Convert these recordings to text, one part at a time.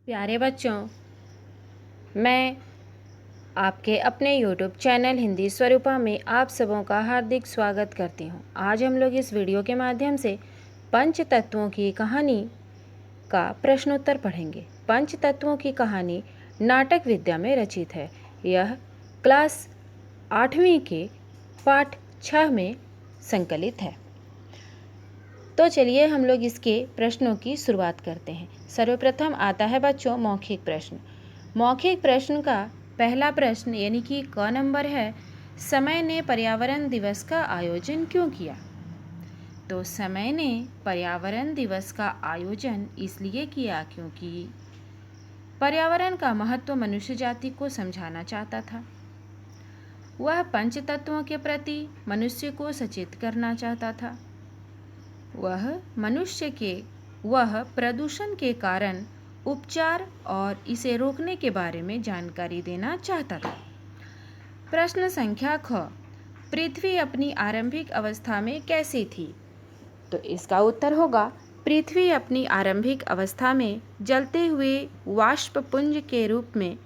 प्यारे बच्चों, मैं आपके अपने YouTube चैनल हिंदी स्वरूपा में आप सबों का हार्दिक स्वागत करती हूँ। आज हम लोग इस वीडियो के माध्यम से पंच तत्वों की कहानी का प्रश्नोत्तर पढ़ेंगे। पंच तत्वों की कहानी नाटक विद्या में रचित है। यह क्लास 8वीं के पाठ 6 में संकलित है। तो चलिए हम लोग इसके प्रश्नों की शुरुआत करते हैं। सर्वप्रथम आता है बच्चों मौखिक प्रश्न। मौखिक प्रश्न का पहला प्रश्न यानी कि क नंबर है, समय ने पर्यावरण दिवस का आयोजन क्यों किया? तो समय ने पर्यावरण दिवस का आयोजन इसलिए किया क्योंकि पर्यावरण का महत्व मनुष्य जाति को समझाना चाहता था। वह पंच तत्वों के प्रति मनुष्य को सचेत करना चाहता था। वह प्रदूषण के कारण उपचार और इसे रोकने के बारे में जानकारी देना चाहता था। प्रश्न संख्या ख, पृथ्वी अपनी आरंभिक अवस्था में कैसी थी? तो इसका उत्तर होगा, पृथ्वी अपनी आरंभिक अवस्था में जलते हुए वाष्प पुंज के रूप में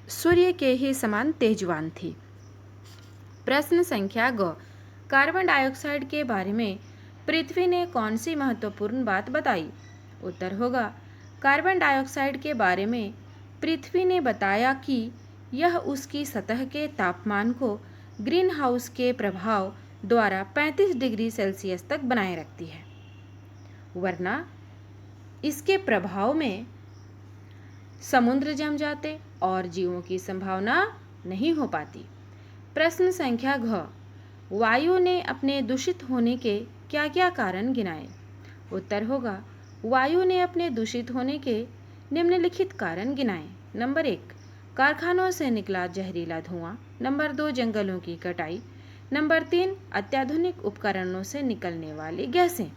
सूर्य के ही समान तेजवान थी। प्रश्न संख्या ग, कार्बन डाइऑक्साइड के बारे में पृथ्वी ने कौन सी महत्वपूर्ण बात बताई? उत्तर होगा, कार्बन डाइऑक्साइड के बारे में पृथ्वी ने बताया कि यह उसकी सतह के तापमान को ग्रीन हाउस के प्रभाव द्वारा 35 डिग्री सेल्सियस तक बनाए रखती है, वरना इसके प्रभाव में समुद्र जम जाते और जीवों की संभावना नहीं हो पाती। प्रश्न संख्या घ, वायु ने अपने दूषित होने के क्या क्या कारण गिनाए? उत्तर होगा, वायु ने अपने दूषित होने के निम्नलिखित कारण गिनाए। नंबर 1, कारखानों से निकला जहरीला धुआं। नंबर 2, जंगलों की कटाई। नंबर 3, अत्याधुनिक उपकरणों से निकलने वाली गैसें।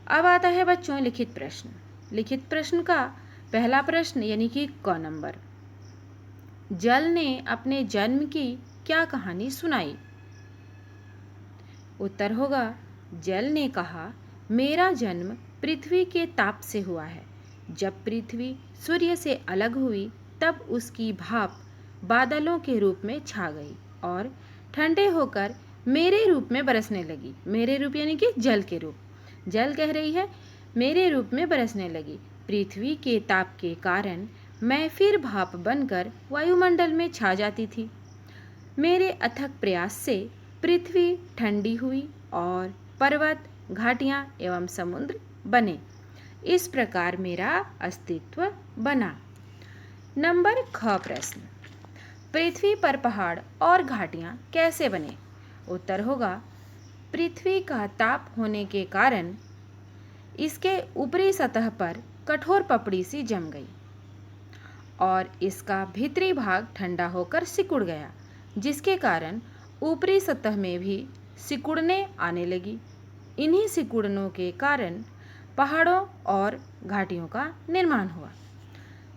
अब आता है बच्चों लिखित प्रश्न। लिखित प्रश्न का पहला प्रश्न यानी कि क नंबर, जल ने अपने जन्म की क्या कहानी सुनाई? उत्तर होगा, जल ने कहा, मेरा जन्म पृथ्वी के ताप से हुआ है। जब पृथ्वी सूर्य से अलग हुई तब उसकी भाप बादलों के रूप में छा गई और ठंडे होकर मेरे रूप में बरसने लगी। मेरे रूप यानी कि जल के रूप। जल कह रही है मेरे रूप में बरसने लगी। पृथ्वी के ताप के कारण मैं फिर भाप बनकर वायुमंडल में छा जाती थी। मेरे अथक प्रयास से पृथ्वी ठंडी हुई और पर्वत, घाटियाँ एवं समुद्र बने। इस प्रकार मेरा अस्तित्व बना। नंबर ख प्रश्न, पृथ्वी पर पहाड़ और घाटियाँ कैसे बने? उत्तर होगा, पृथ्वी का ताप होने के कारण इसके ऊपरी सतह पर कठोर पपड़ी सी जम गई और इसका भीतरी भाग ठंडा होकर सिकुड़ गया, जिसके कारण ऊपरी सतह में भी सिकुड़ने आने लगी। इन्हीं सिकुड़नों के कारण पहाड़ों और घाटियों का निर्माण हुआ।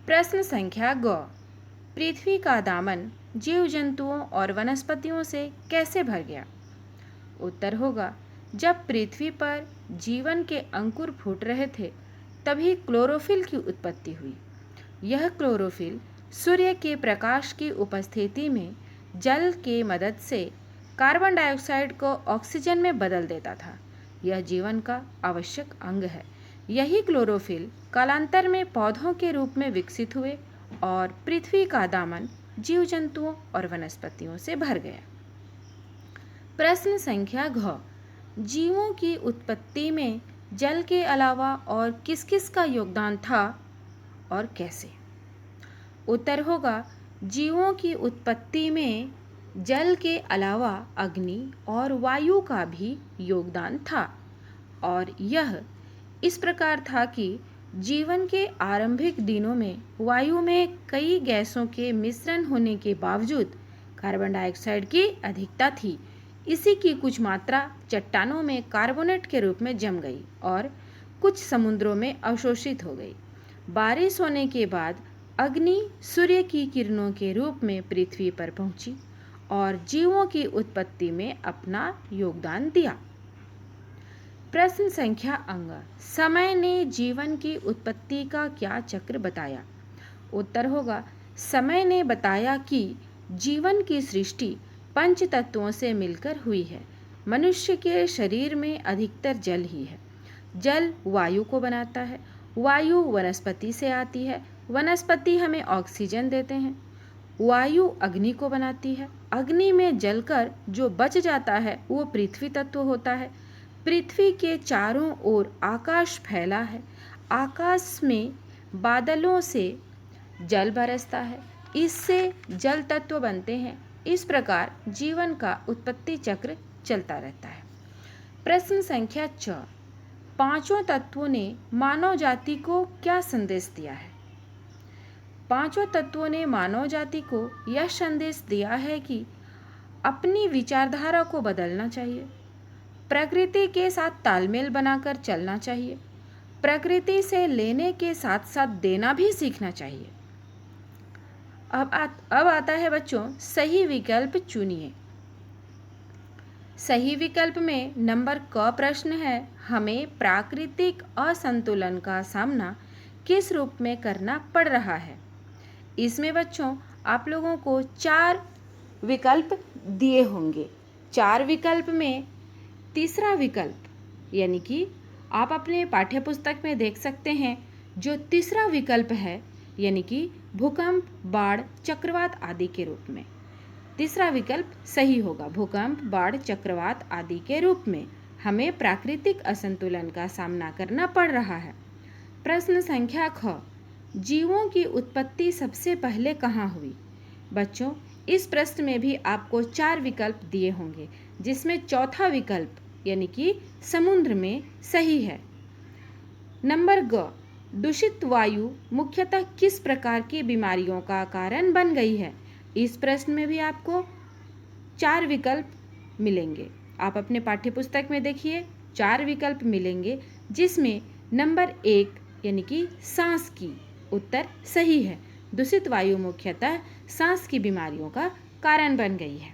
प्रश्न संख्या ग, पृथ्वी का दामन जीव जंतुओं और वनस्पतियों से कैसे भर गया? उत्तर होगा, जब पृथ्वी पर जीवन के अंकुर फूट रहे थे तभी क्लोरोफिल की उत्पत्ति हुई। यह क्लोरोफिल सूर्य के प्रकाश की उपस्थिति में जल के मदद से कार्बन डाइऑक्साइड को ऑक्सीजन में बदल देता था। यह जीवन का आवश्यक अंग है। यही क्लोरोफिल कालांतर में पौधों के रूप में विकसित हुए और पृथ्वी का दामन जीव जंतुओं और वनस्पतियों से भर गया। प्रश्न संख्या घ, जीवों की उत्पत्ति में जल के अलावा और किस किस का योगदान था और कैसे? उत्तर होगा, जीवों की उत्पत्ति में जल के अलावा अग्नि और वायु का भी योगदान था और यह इस प्रकार था कि जीवन के आरंभिक दिनों में वायु में कई गैसों के मिश्रण होने के बावजूद कार्बन डाइऑक्साइड की अधिकता थी। इसी की कुछ मात्रा चट्टानों में कार्बोनेट के रूप में जम गई और कुछ समुद्रों में अवशोषित हो गई। बारिश होने के बाद अग्नि सूर्य की किरणों के रूप में पृथ्वी पर पहुंची और जीवों की उत्पत्ति में अपना योगदान दिया। प्रश्न संख्या अंग, समय ने जीवन की उत्पत्ति का क्या चक्र बताया? उत्तर होगा, समय ने बताया कि जीवन की सृष्टि पंच तत्वों से मिलकर हुई है। मनुष्य के शरीर में अधिकतर जल ही है। जल वायु को बनाता है, वायु वनस्पति से आती है, वनस्पति हमें ऑक्सीजन देते हैं, वायु अग्नि को बनाती है, अग्नि में जलकर जो बच जाता है वो पृथ्वी तत्व होता है। पृथ्वी के चारों ओर आकाश फैला है, आकाश में बादलों से जल बरसता है, इससे जल तत्व बनते हैं। इस प्रकार जीवन का उत्पत्ति चक्र चलता रहता है। प्रश्न संख्या 6, पांचों तत्वों ने मानव जाति को क्या संदेश दिया है? पांचों तत्वों ने मानव जाति को यह संदेश दिया है कि अपनी विचारधारा को बदलना चाहिए, प्रकृति के साथ तालमेल बनाकर चलना चाहिए, प्रकृति से लेने के साथ साथ देना भी सीखना चाहिए। अब आता है बच्चों, सही विकल्प चुनिए। सही विकल्प में नंबर क प्रश्न है, हमें प्राकृतिक असंतुलन का सामना किस रूप में करना पड़ रहा है? इसमें बच्चों आप लोगों को 4 विकल्प दिए होंगे। 4 विकल्प में तीसरा विकल्प, यानी कि आप अपने पाठ्य पुस्तक में देख सकते हैं, जो तीसरा विकल्प है यानी कि भूकंप, बाढ़, चक्रवात आदि के रूप में। तीसरा विकल्प सही होगा। भूकंप, बाढ़, चक्रवात आदि के रूप में हमें प्राकृतिक असंतुलन का सामना करना पड़ रहा है। प्रश्न संख्या ख, जीवों की उत्पत्ति सबसे पहले कहाँ हुई? बच्चों इस प्रश्न में भी आपको 4 विकल्प दिए होंगे, जिसमें चौथा विकल्प यानी कि समुद्र में सही है। नंबर ग, दूषित वायु मुख्यतः किस प्रकार की बीमारियों का कारण बन गई है? इस प्रश्न में भी आपको 4 विकल्प मिलेंगे। आप अपने पाठ्यपुस्तक में देखिए, 4 विकल्प मिलेंगे, जिसमें नंबर 1 यानी कि सांस की उत्तर सही है। दूषित वायु मुख्यतः सांस की बीमारियों का कारण बन गई है।